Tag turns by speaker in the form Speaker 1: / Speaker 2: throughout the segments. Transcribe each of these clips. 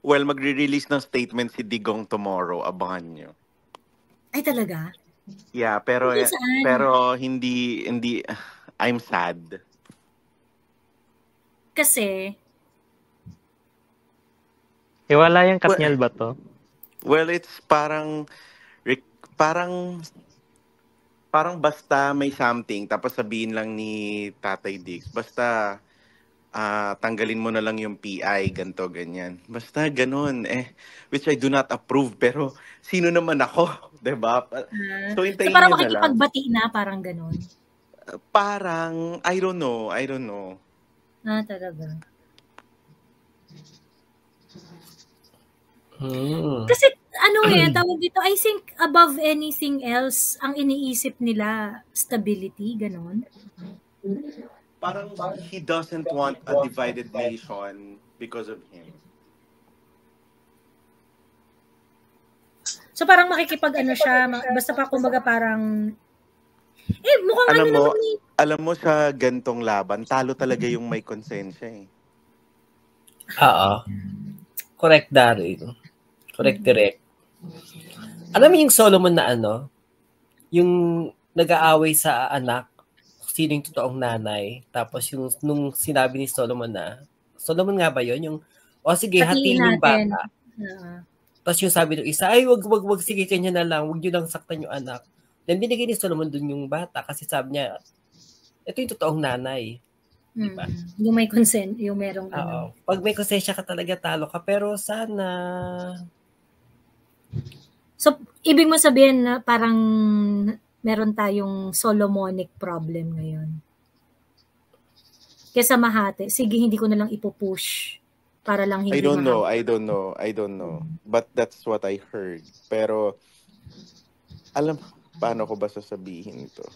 Speaker 1: Well, magre-release ng statement si Digong tomorrow. Abangan nyo.
Speaker 2: Ay, talaga?
Speaker 1: Yeah, pero
Speaker 2: Tungkol saan?
Speaker 1: hindi I'm sad.
Speaker 2: Kasi,
Speaker 3: Hiwala yung
Speaker 1: Well,
Speaker 3: Katniel ba to?
Speaker 1: well, it's parang parang basta may something tapos sabihin lang ni Tatay Diggs, basta tanggalin mo na lang yung PI, ganto ganyan. Basta ganun which I do not approve, pero sino naman ako, 'di ba? So
Speaker 2: so
Speaker 1: hintayin
Speaker 2: parang
Speaker 1: niyo na lang.
Speaker 2: makikipagbati na, parang ganun.
Speaker 1: Parang I don't know.
Speaker 2: Talaga.
Speaker 4: Kasi
Speaker 2: tawag dito, I think above anything else, ang iniisip nila, stability, ganun.
Speaker 1: Parang he doesn't want a divided nation because of him.
Speaker 2: So parang siya, basta pa kumbaga parang, mukhang
Speaker 1: alam mo sa gantong laban, talo talaga yung may konsensya
Speaker 4: Oo. Correct, Daryl. Correct, direct. Alam mo yung Solomon na yung nag-aaway sa anak, sino yung totoong nanay, tapos yung nung sinabi ni Solomon nga ba yun? Yung, sige, hatiin yung bata. Tapos yung sabi ng isa, ay, wag, sige, kanya na lang, wag nyo lang saktan yung anak. Then binigay ni Solomon dun yung bata kasi sabi niya, ito yung totoong nanay. Diba?
Speaker 2: Yung may consent, yung merong
Speaker 4: Pag may konsensya ka talaga, talo ka. Pero sana...
Speaker 2: So, ibig mo sabihin na parang meron tayong Solomonic problem ngayon. Kesa Mahati, sige, hindi ko na lang ipupush para lang hindi
Speaker 1: I don't know. But that's what I heard. Pero, paano ko ba sasabihin to?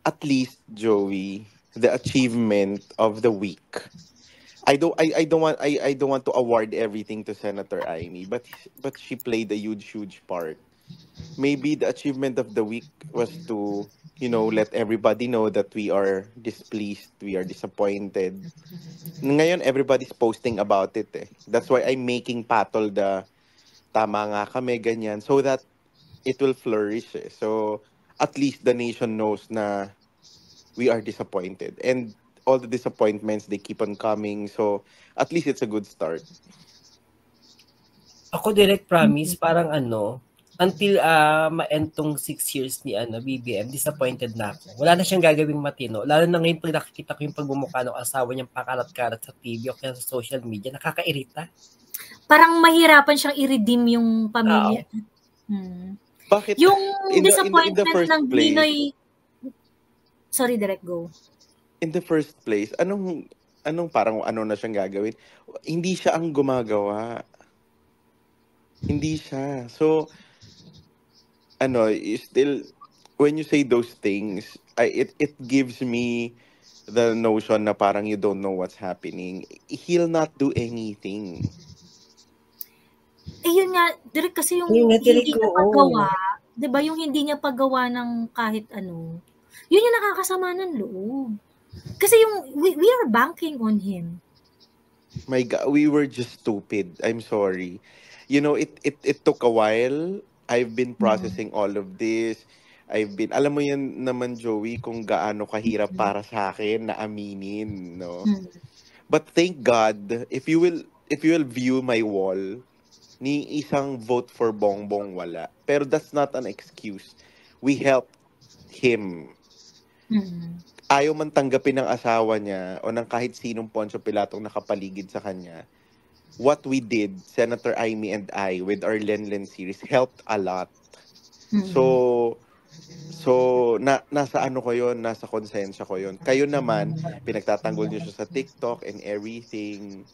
Speaker 1: At least, Joey, the achievement of the week. I don't want to award everything to Senator Amy, but she played a huge part. Maybe the achievement of the week was to, let everybody know that we are displeased, we are disappointed. Ngayon, everybody's posting about it That's why I'm making patol tama nga kami, ganyan, so that it will flourish So, at least the nation knows na we are disappointed. And all the disappointments, they keep on coming. So, at least it's a good start.
Speaker 4: Ako, direct promise, parang until ma-end tong 6 years ni BBM, disappointed na ako. Wala na siyang gagawing matino. Lalo na ngayon pag nakikita ko yung pagbumukha ng asawa niyang pakalat-kalat sa TV o kaya sa social media, nakakairita.
Speaker 2: Parang mahirapan siyang i-redeem yung pamilya.
Speaker 1: Bakit?
Speaker 2: Yung
Speaker 1: in
Speaker 2: disappointment
Speaker 1: the first
Speaker 2: ng
Speaker 1: place,
Speaker 2: Binoy... Sorry, direct go.
Speaker 1: In the first place, anong parang na siyang gagawin? Hindi siya ang gumagawa. Hindi siya. So, still, when you say those things, it gives me the notion na parang you don't know what's happening. He'll not do anything.
Speaker 2: Yun nga, direct kasi yung hindi niya paggawa, diba, yung hindi niya paggawa ng kahit ano, yun yung nakakasama ng loob. Kasi yung, we are banking on him.
Speaker 1: My God, we were just stupid. I'm sorry. It took a while. I've been processing all of this. Alam mo yan naman, Joey, kung gaano kahirap para sa akin na aminin, no? But thank God, if you will view my wall, ni isang vote for Bongbong wala. Pero that's not an excuse. We helped him. Ayaw man tanggapin ng asawa niya o ng kahit sinong Poncio Pilatong nakapaligid sa kanya. What we did, Senator Amy and I, with our Lenlen series, helped a lot. So nasa ko yun, nasa konsensya ko yun. Kayo naman, pinagtatanggol niyo siya sa TikTok and everything.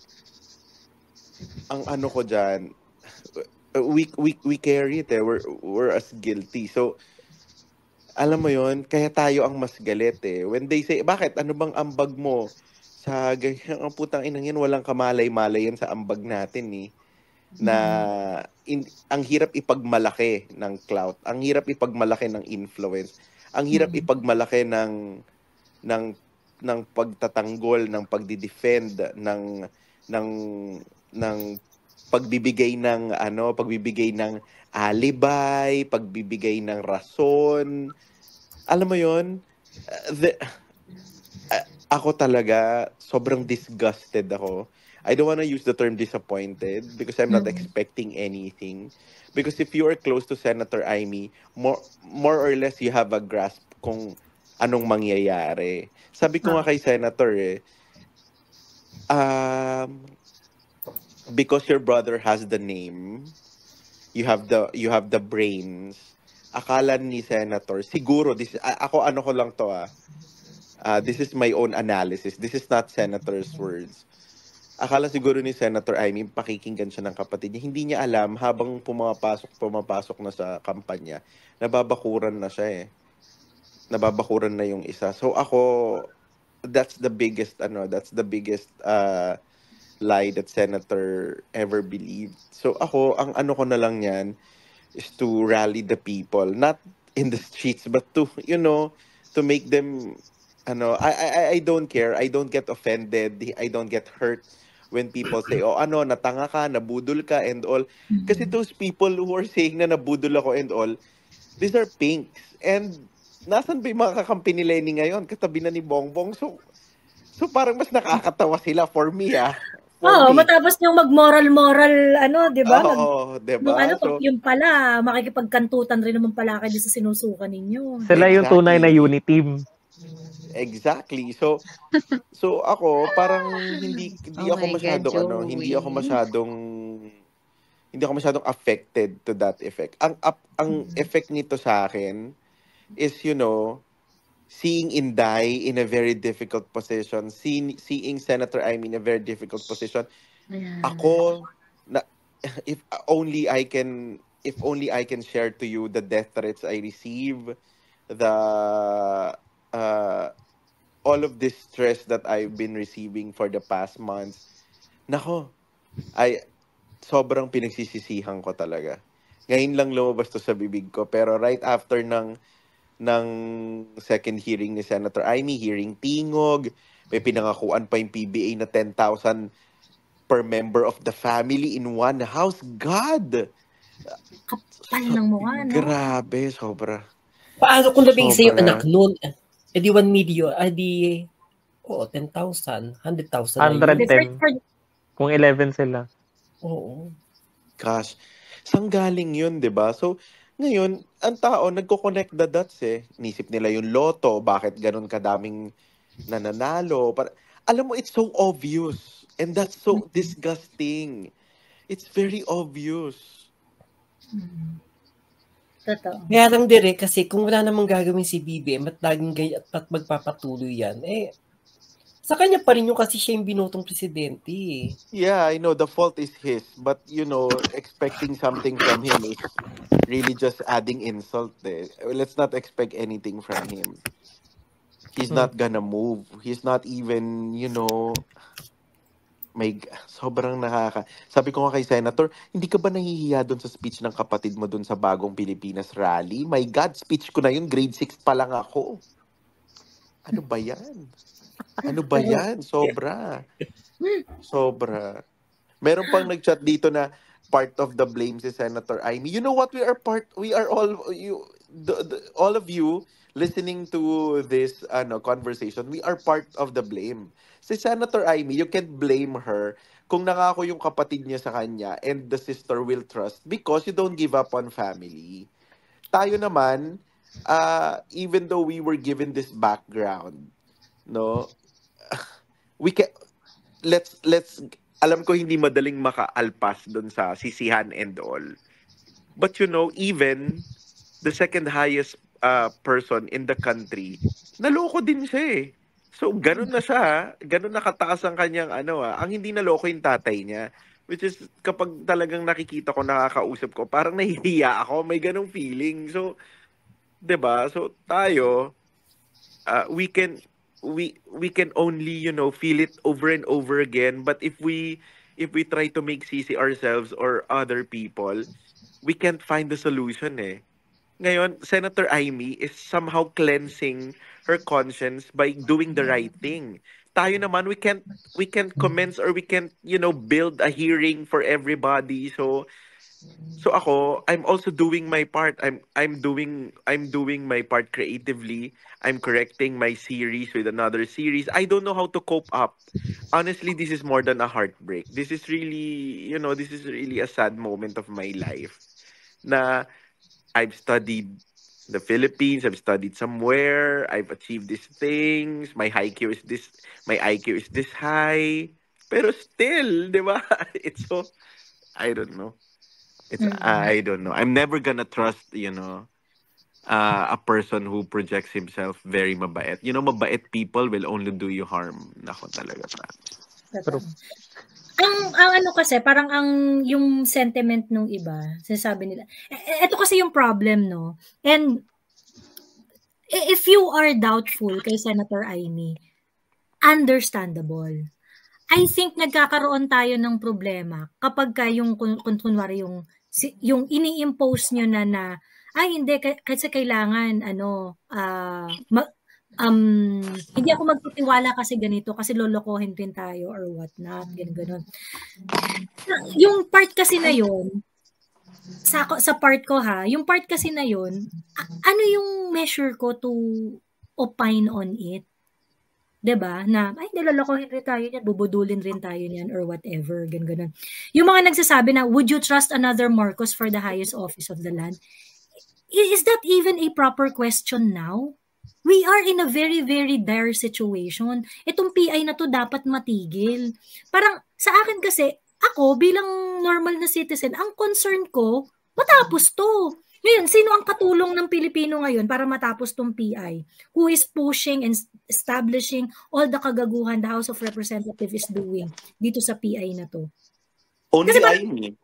Speaker 1: Ang ko dyan, we carry it we're as guilty. So, alam mo yon, kaya tayo ang mas galit when they say, bakit, ano bang ambag mo sa ganyan, ang putang inang yan, walang kamalay-malay yan sa ambag natin na ang hirap ipagmalaki ng clout, ang hirap ipagmalaki ng influence, ang hirap ipagmalaki ng pagtatanggol, ng pagdi-defend ng pagbibigay ng alibay, pagbibigay ng rason. Alam mo 'yon? Ako talaga sobrang disgusted ako. I don't wanna use the term disappointed because I'm not expecting anything. Because if you are close to Senator Amy, more or less you have a grasp kung anong mangyayari. Sabi ko nga kay Senator because your brother has the name, you have the brains. Akala ni Senator, siguro ako ano ko lang to this is my own analysis. This is not Senator's words. Akala siguro ni Senator Amy, pakikinggan siya ng kapatid niya. Hindi niya alam habang pumapasok na sa kampanya, nababakuran na siya Nababakuran na yung isa. So ako, that's the biggest lie that Senator ever believed. So ako, ang ano ko na lang yan is to rally the people, not in the streets, but to make them I don't care. I don't get offended. I don't get hurt when people say, natanga ka, nabudol ka, and all. Kasi those people who are saying na nabudol ako and all, these are pinks. And nasan ba yung mga kakampi ni Lenny ngayon? Katabi na ni Bongbong. So parang mas nakakatawa sila for me,
Speaker 2: matapos yung mag-moral, di ba?
Speaker 1: Di ba?
Speaker 2: Yung pala, makikipagkantutan rin naman pala kayo sa sinusukan ninyo.
Speaker 3: Sila yung tunay na unity team.
Speaker 1: Exactly. So ako parang hindi ako masyadong affected to that effect. Ang effect nito sa akin is seeing Inday in a very difficult position, seeing Senator Amy in a very difficult position. Ako if only I can share to you the death threats I receive, the all of this stress that I've been receiving for the past months. Nako, sobrang pinagsisisihan ko talaga. Ngayon lang lumabas to sa bibig ko, pero right after ng second hearing ni Senator Amy, hearing tingog, may pinangakuan pa yung PBA na 10,000 per member of the family in one house. God!
Speaker 2: Kapal ng mukha, no?
Speaker 1: Grabe, sobra.
Speaker 4: Paano kung labing sa'yo anak noon? E di 1 million, 10,000, 100,000.
Speaker 3: 110. Kung 11 sila.
Speaker 4: Oo.
Speaker 1: Gosh, saan galing yun, di ba? So, ngayon, ang tao, nagko-connect the dots Inisip nila yung loto, bakit ganun kadaming nananalo. Alam mo, it's so obvious. And that's so disgusting. It's very obvious.
Speaker 2: Totoo.
Speaker 4: Kaya lang dire, kasi kung wala namang gagawin si BBM at laging gaya at magpapatuloy yan, sa kanya pa rin yung kasi siya yung binotong presidente.
Speaker 1: Yeah, I know, the fault is his. But, expecting something from him is really just adding insult. Let's not expect anything from him. He's not gonna move. He's not even, sobrang Sabi ko nga kay Senator, hindi ka ba nahihiya doon sa speech ng kapatid mo doon sa Bagong Pilipinas rally? My God, speech ko na yun, grade 6 pa lang ako. Ano ba yan? Sobra. Meron pang nag-chat dito na part of the blame si Senator Amy. You know what? We are all all of you listening to this conversation, we are part of the blame. Si Senator Amy, you can't blame her kung nangako yung kapatid niya sa kanya and the sister will trust because you don't give up on family. Tayo naman, even though we were given this background, we can let's alam ko hindi madaling makaalpas doon sa sisihan and all. But even the second highest person in the country, naloko din siya So, ganun na siya, ganun nakataas ang kanyang ang hindi naloko yung tatay niya. Which is, kapag talagang nakikita ko, nakakausap ko, parang nahihiya ako, may ganung feeling. So, 'di ba? So, tayo, we can only, feel it over and over again. But if we try to make sisi ourselves or other people, we can't find the solution Ngayon, Senator Amy is somehow cleansing her conscience by doing the right thing. tayo naman, we can't commence or we can't, build a hearing for everybody. So ako, I'm also doing my part. I'm doing my part creatively. I'm correcting my series with another series. I don't know how to cope up. Honestly, this is more than a heartbreak. This is really, a sad moment of my life. Na I've studied the Philippines, I've studied somewhere, I've achieved these things, my IQ is this high. Pero still, 'di ba? It's so, I don't know. I don't know. I'm never gonna trust, a person who projects himself very mabait. Mabait people will only do you harm. Nako talaga.
Speaker 3: True.
Speaker 2: Ang ano kasi, parang yung sentiment nung iba, sinasabi nila, ito kasi yung problem, no? And if you are doubtful kay Senator Amy, understandable. I think nagkakaroon tayo ng problema kapag yung kunwari yung ini-impose nyo na ay hindi kasi kailangan hindi ako magtitiwala kasi ganito kasi lolokohin din tayo or what not, ganun. Yung part kasi na yun, sa part ko yung part kasi na yun, ano yung measure ko to opine on it? 'Di ba? Na ay nilolokohin rin tayo niyan, bubudulin rin tayo niyan or whatever, ganun. Yung mga nagsasabi na would you trust another Marcos for the highest office of the land? Is that even a proper question now? We are in a very, very dire situation. Itong PI na to dapat matigil. Parang sa akin kasi, ako bilang normal na citizen, ang concern ko, matapos to. Ngayon, sino ang katulong ng Pilipino ngayon para matapos tong PI? Who is pushing and establishing all the kagaguhan the House of Representatives is doing dito sa PI na to?
Speaker 1: Only Amy.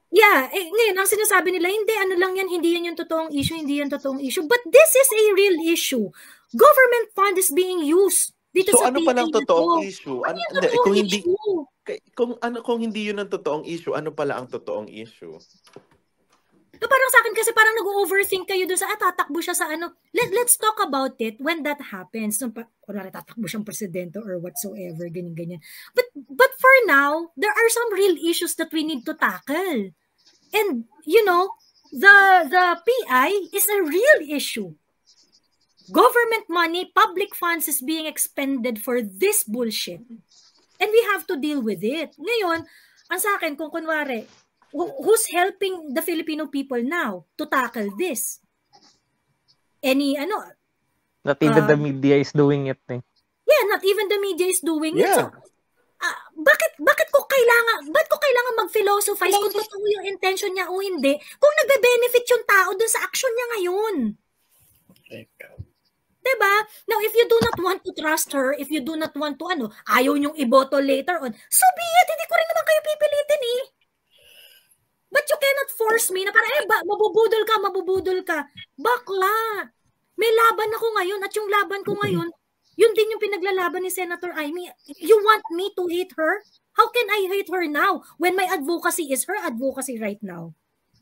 Speaker 2: Yeah, ngayon, ang sinasabi nila, hindi, ano lang yan, hindi yan yung totoong issue, hindi yan totoong issue. But this is a real issue. Government fund is being used dito sa PI na to. So ano palang
Speaker 1: totoong issue?
Speaker 2: Ano yung totoong issue?
Speaker 1: Kung hindi yun ang totoong issue, ano pala ang totoong issue?
Speaker 2: No, parang sa akin kasi parang nag-overthink kayo doon sa tatakbo siya sa ano. Let's talk about it when that happens. No, kunwari tatakbo siyang presidente or whatsoever, ganyan. But for now, there are some real issues that we need to tackle. And, the PI is a real issue. Government money, public funds is being expended for this bullshit. And we have to deal with it. Ngayon, ang sa akin, kung kunwari, who's helping the Filipino people now to tackle this?
Speaker 3: Not even the media is doing it.
Speaker 2: Yeah, not even the media is doing it. So, bakit ko kailangan mag-philosophize kung totoo yung intention niya o hindi, kung nagbe-benefit yung tao dun sa action niya ngayon? Diba? Now, if you do not want to trust her, if you do not want to, ayaw niyong iboto later on, so be it, hindi ko rin naman kayo pipilitin eh. But you cannot force me na parang, mabubudol ka. Bakla. May laban ako ngayon at yung laban ko ngayon, yun din yung pinaglalaban ni Senator Amy. You want me to hate her? How can I hate her now when my advocacy is her advocacy right now?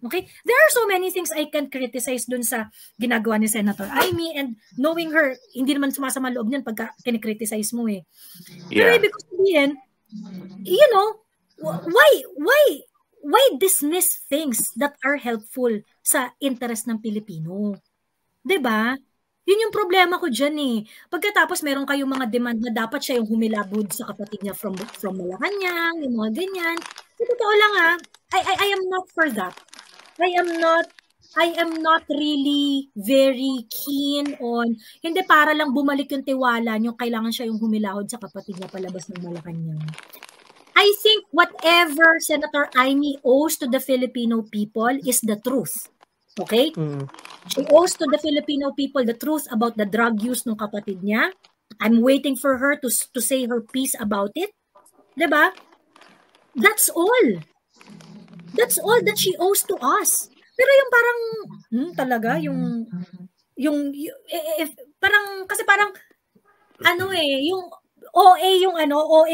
Speaker 2: Okay? There are so many things I can criticize dun sa ginagawa ni Senator Amy, and knowing her, hindi naman sumasama loob niyan pagka kinikriticize mo eh. Yeah. Pero ibig ko sabihin, why dismiss things that are helpful sa interest ng Pilipino? 'Di ba? Yun yung problema ko dyan eh. Pagkatapos meron kayong mga demand na dapat siya yung humilabod sa kapatid niya from Malacanang, yung mga ganyan. Sa totoo lang I am not for that. I am not really very keen on, hindi para lang bumalik yung tiwala niyo, kailangan siya yung humilahod sa kapatid niya palabas ng Malacanang. I think whatever Senator Amy owes to the Filipino people is the truth. Okay? She owes to the Filipino people the truth about the drug use ng kapatid niya. I'm waiting for her to say her piece about it. Diba? That's all. That's all that she owes to us. Pero yung parang, talaga, yung OA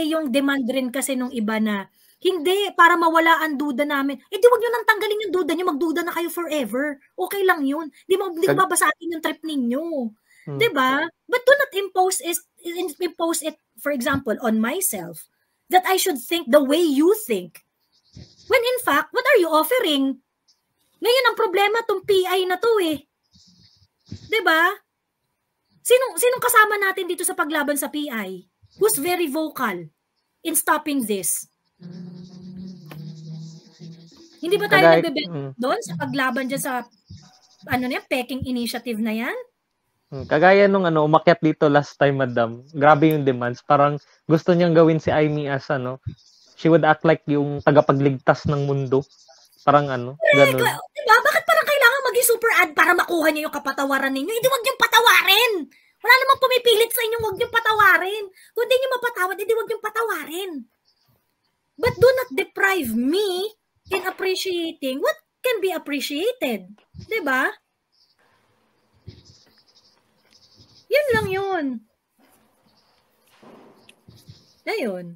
Speaker 2: yung demand rin kasi nung iba na, hindi, para mawala ang duda namin. Di wag nyo nang tanggalin yung duda nyo, magduda na kayo forever. Okay lang yun. Di babasahin yung trip ninyo. Diba? But do not impose it for example, on myself, that I should think the way you think. When in fact, what are you offering? Ngayon ang problema tong PI na to eh. 'Di ba? Sinong kasama natin dito sa paglaban sa PI? Who's very vocal in stopping this? Hindi ba tayo nagbe-bet doon sa paglaban dyan sa Peking Initiative na yan?
Speaker 3: Kagaya nung umakyat dito last time, madam. Grabe yung demands. Parang gusto niyang gawin si Aimee as she would act like yung tagapagligtas ng mundo. Parang ganun.
Speaker 2: Diba? Bakit parang kailangan maging super ad para makuha niyo yung kapatawaran ninyo? Hindi wag niyong patawarin. Wala namang pumipilit sa inyo, wag niyong patawarin. Kung di niyo mapatawad, hindi wag niyong patawarin. But do not deprive me in appreciating what can be appreciated. Diba? Yun lang yun. Ayun.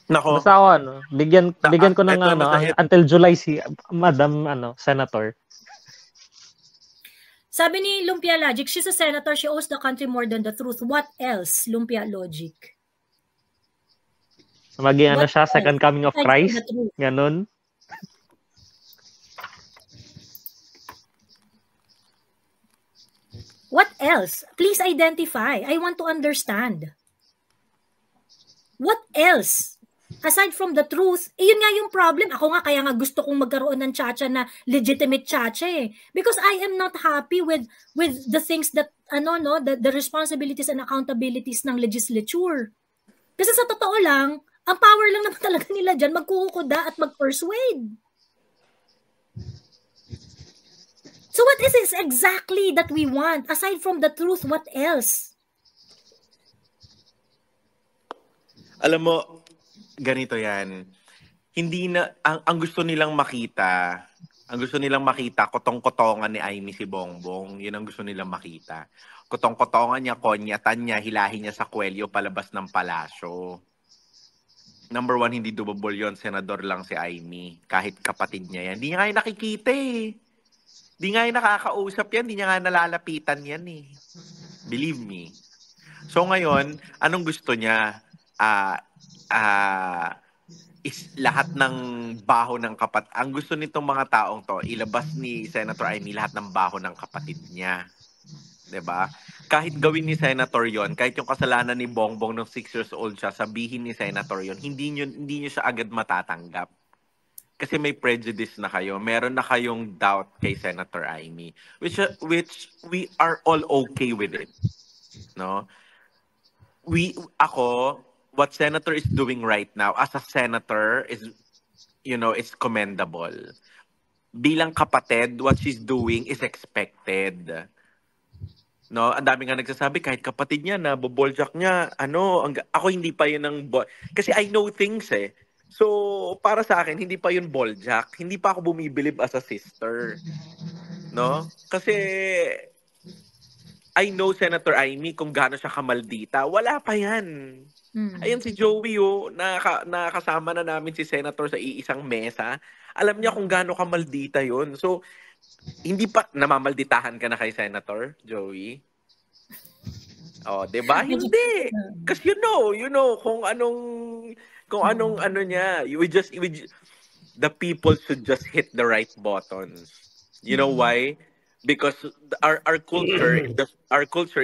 Speaker 3: Nako. Basta ako, bigyan ko ng until July si Madam Senator.
Speaker 2: Sabi ni Lumpia Logic, she's a senator, she owes the country more than the truth. What else, Lumpia Logic?
Speaker 3: Maging siya, second coming of Christ. Ganun.
Speaker 2: What else? Please identify. I want to understand. What else? Aside from the truth, yun nga yung problem. Ako nga, kaya nga gusto kong magkaroon ng chacha na legitimate chacha eh. Because I am not happy with the things that, the responsibilities and accountabilities ng legislature. Kasi sa totoo lang, ang power lang naman talaga nila dyan, magkukuda at mag-persuade. So what is it exactly that we want? Aside from the truth, what else?
Speaker 1: Alam mo, ganito yan. Hindi na, ang gusto nilang makita, kotong-kotongan ni Aimee si Bongbong. Yun ang gusto nilang makita. Kotong-kotongan niya, konyatan niya, hilahin niya sa kwelyo palabas ng palasyo. Number one, hindi doable yun. Senador lang si Aimee. Kahit kapatid niya yan. Hindi niya nga nakikita eh. Di nga yung nakakausap yan, di niya nga nalalapitan yan eh. Believe me. So ngayon, anong gusto niya? Is lahat ng baho ng ang gusto nitong mga taong to, ilabas ni Senator Aimee lahat ng baho ng kapatid niya. 'Di ba? Kahit gawin ni Senator yon, kahit yung kasalanan ni Bongbong nung 6 years old siya, sabihin ni Senator yon, hindi niyo siya agad matatanggap. Kasi may prejudice na kayo. Meron na kayong doubt kay Senator Aimee. Which we are all okay with it. No? What Senator is doing right now as a senator is commendable. Bilang kapatid, what she's doing is expected. No, ang dami nga nagsasabi kahit kapatid niya na boboljak niya, ako hindi pa yun ng kasi I know things eh. So, para sa akin, hindi pa yun boljak. Hindi pa ako bumibilib as a sister. No? Kasi, I know Senator Aimee kung gaano siya kamaldita. Wala pa yan. Ayun si Joey, nakasama na namin si Senator sa iisang mesa. Alam niya kung gaano kamaldita yun. So, hindi pa, namamalditahan ka na kay Senator, Joey? Oh, diba? Hindi. Kasi you know, kung anong niya, the people should just hit the right buttons. You know why? Because our culture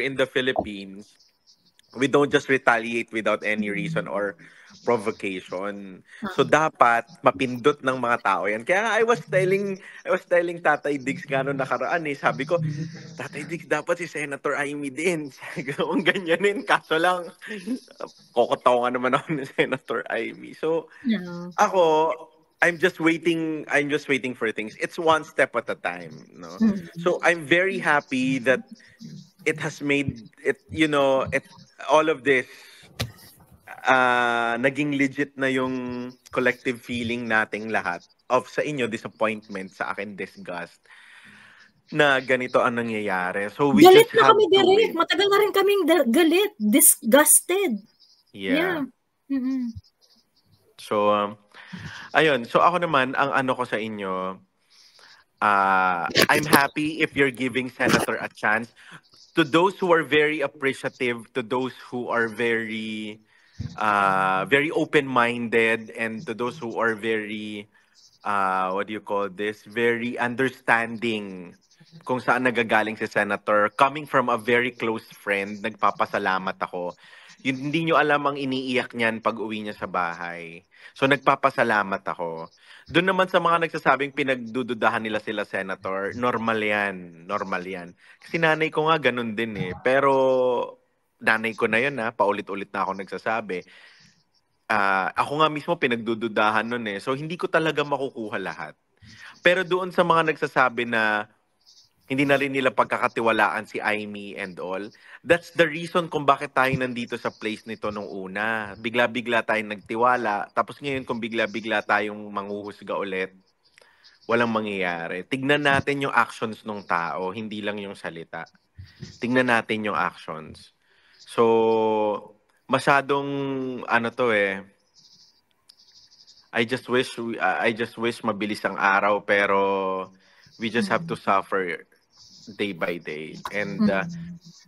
Speaker 1: in the Philippines, we don't just retaliate without any reason or provocation. So dapat mapindot ng mga tao yan. Kaya I was telling Tatay Diggs gano'n nakaraan eh. Sabi ko, Tatay Diggs, dapat si Senator Aimee din. Kung ganyanin, kaso lang, kokotaw nga naman ako ni Senator Aimee. So, ako, I'm just waiting for things. It's one step at a time. No? So, I'm very happy that it has made it, all of this, naging legit na yung collective feeling nating lahat of sa inyo disappointment, sa akin disgust na ganito ang nangyayari. So we
Speaker 2: galit
Speaker 1: just
Speaker 2: na
Speaker 1: have
Speaker 2: kami,
Speaker 1: to
Speaker 2: Derek. Matagal na rin kaming galit, disgusted.
Speaker 1: Yeah. So ayun, so ako naman ang ko sa inyo, I'm happy if you're giving Senator a chance. to those who are very appreciative, to those who are very very open-minded, and to those who are very what do you call this? Very understanding kung saan nagagaling si Senator. Coming from a very close friend, nagpapasalamat ako. Yun, hindi nyo alam ang iniiyak niyan pag uwi niya sa bahay. So nagpapasalamat ako. Doon naman sa mga nagsasabing pinagdududahan nila sila Senator, normal yan. Normal yan. Kasi nanay ko nga ganun din eh. Pero nanay ko na yun paulit-ulit na ako nagsasabi. Ako nga mismo pinagdududahan nun eh. So hindi ko talaga makukuha lahat. Pero doon sa mga nagsasabi na hindi na rin nila pagkakatiwalaan si Aimee and all, that's the reason kung bakit tayo nandito sa place nito nung una. Bigla-bigla tayong nagtiwala. Tapos ngayon kung bigla-bigla tayong manghuhusga ulit, walang mangyayari. Tignan natin yung actions ng tao, hindi lang yung salita. Tignan natin yung actions. So, masyadong I just wish mabilis ang araw, pero we just have to suffer day by day. And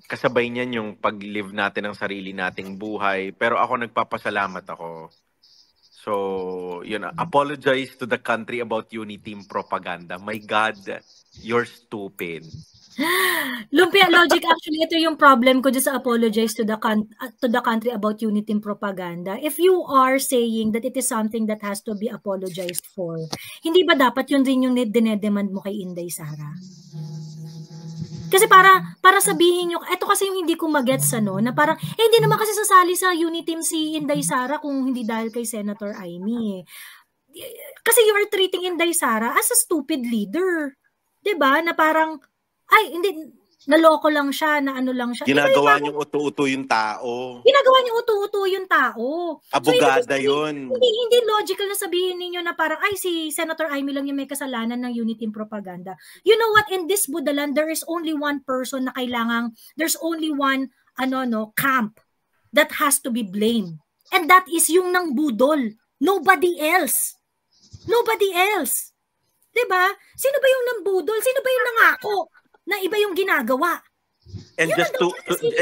Speaker 1: kasabay niyan yung pag-live natin ng sarili nating buhay. Pero ako nagpapasalamat ako. So, apologize to the country about Uniteam propaganda. My God, you're stupid.
Speaker 2: Lumpia Logic, actually ito yung problem ko dyan sa apologize to the country about Uniteam propaganda. If you are saying that it is something that has to be apologized for, hindi ba dapat yun din yung dinedemand mo kay Inday Sara? Kasi para sabihin nyo, eto kasi yung hindi ko magets na parang, hindi naman kasi sasali sa Uniteam si Inday Sara kung hindi dahil kay Senator Aimee. Kasi you are treating Inday Sara as a stupid leader. 'Di ba? Na parang, ay, hindi, naloko lang siya, na ano lang siya.
Speaker 1: Ginagawa niyong uto-uto yung tao.
Speaker 2: Ginagawa niyong uto-uto yung tao.
Speaker 1: Abogada yun.
Speaker 2: Hindi logical na sabihin ninyo na parang, ay, si Senator Aimee lang yung may kasalanan ng Uniteam propaganda. You know what? In this Budalan, there is only one person na there's only one, camp that has to be blamed. And that is yung ng budol. Nobody else. Nobody else. Diba? Sino ba yung ng budol? Sino ba yung nangako na iba yung ginagawa?
Speaker 1: And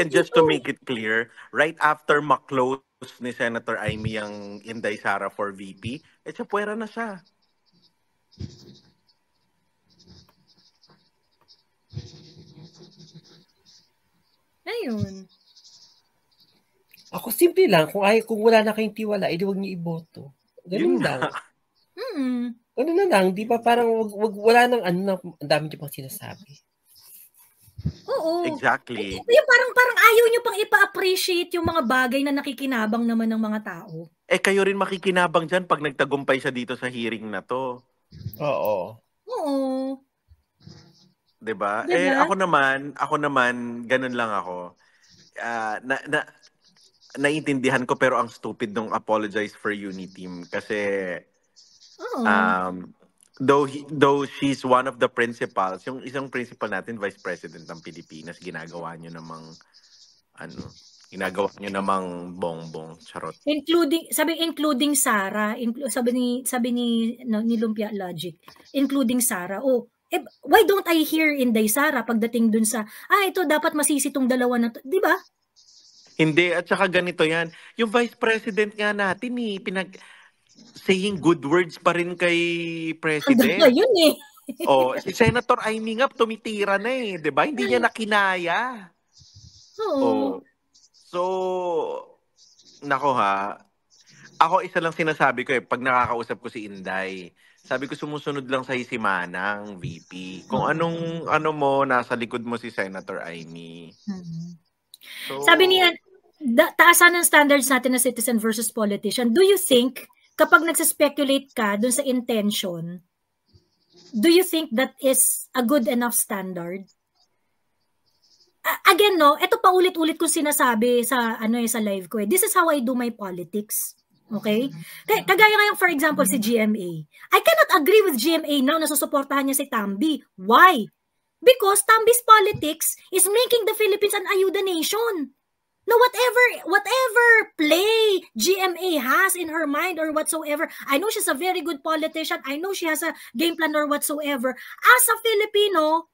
Speaker 1: just to make it clear, right after ma-close ni Senator Aimee ang Inday Sara for VP, puwera na siya.
Speaker 2: Ayun.
Speaker 4: Ako simple lang, kung wala na kayong tiwala, edi wag niyo iboto. Ganun lang. Ano na lang, di ba parang wala nang ang dami niyo pang sinasabi.
Speaker 2: Oo.
Speaker 1: Exactly.
Speaker 2: Yung parang ayaw nyo pang ipa-appreciate yung mga bagay na nakikinabang naman ng mga tao.
Speaker 1: Kayo rin makikinabang dyan pag nagtagumpay siya dito sa hearing na to.
Speaker 4: Oo.
Speaker 1: Diba? Ako naman, ganun lang ako. Naiintindihan ko pero ang stupid nung apologize for Uniteam kasi though she's one of the principals, yung isang principal natin, Vice President ng Pilipinas, ginagawa nyo namang bongbong, charot.
Speaker 2: Including Sara, sabi ni Lumpia Logic, including Sara. Why don't I hear Inday Sara pagdating dun sa, ito dapat masisi tong dalawa na to, di ba?
Speaker 1: Hindi, at saka ganito yan. Yung Vice President nga natin, saying good words pa rin kay President.
Speaker 2: Hanggang yun
Speaker 1: si Senator Aimee nga tumitira na di ba? Hindi niya nakinaya. So, nako ako isa lang sinasabi ko pag nakakausap ko si Inday, sabi ko sumusunod lang sa Manang VP. Kung anong nasa likod mo si Senator Aimee.
Speaker 2: So, sabi niya, taasan ng standards natin na citizen versus politician. Do you think kapag nagsa-speculate ka dun sa intention, do you think that is a good enough standard? Again, ito pa ulit-ulit kong sinasabi sa sa live ko. This is how I do my politics. Okay? Kagaya ngayon, for example, si GMA. I cannot agree with GMA now na susuportahan niya si Tambi. Why? Because Tambi's politics is making the Philippines an ayuda nation. Now, whatever play GMA has in her mind or whatsoever, I know she's a very good politician. I know she has a game plan or whatsoever. As a Filipino,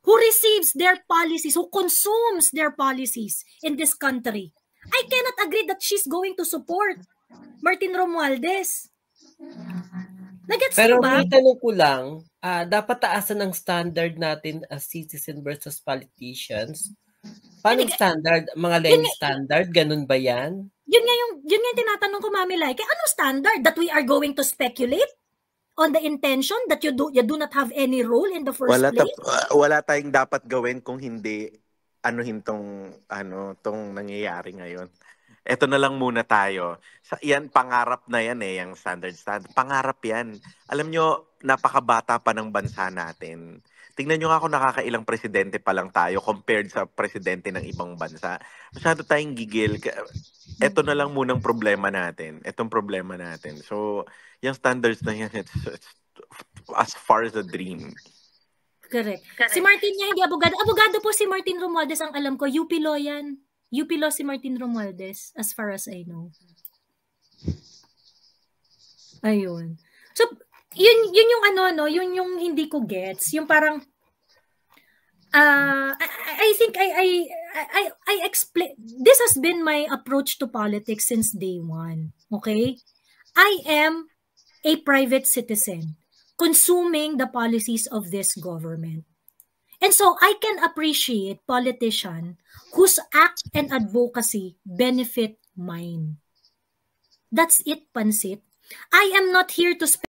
Speaker 2: who receives their policies, who consumes their policies in this country. I cannot agree that she's going to support Martin Romualdez. Nagets
Speaker 4: Pero
Speaker 2: niyo ba?
Speaker 4: may tanong ko lang, dapat taasan ang standard natin as citizen versus politicians. Paano standard? Mga Lenny standard? Ganun ba yan?
Speaker 2: Yun nga yung tinatanong ko, Mami Lai. Kaya anong standard? That we are going to speculate on the intention that you do not have any role in the first place?
Speaker 1: Wala tayong dapat gawin kung hindi tong nangyayari ngayon. Ito na lang muna tayo. Yan, pangarap na yan yung standard. Pangarap yan. Alam nyo, napakabata pa ng bansa natin. Tingnan nyo nga kung nakakailang presidente pa lang tayo compared sa presidente ng ibang bansa. Masyado tayong gigil. Ito na lang munang problema natin. Itong problema natin. So, yung standards na yan, it's as far as a dream.
Speaker 2: Correct. Si Martin niya hindi abogado. Abogado po si Martin Romualdez, ang alam ko. UP Law yan. UP Law si Martin Romualdez, as far as I know. Ayun. So, yun yung yun yung hindi ko gets. Yung parang, I think I explain, this has been my approach to politics since day one. Okay? I am a private citizen consuming the policies of this government. And so I can appreciate politicians whose act and advocacy benefit mine. That's it, Pansit. I am not here to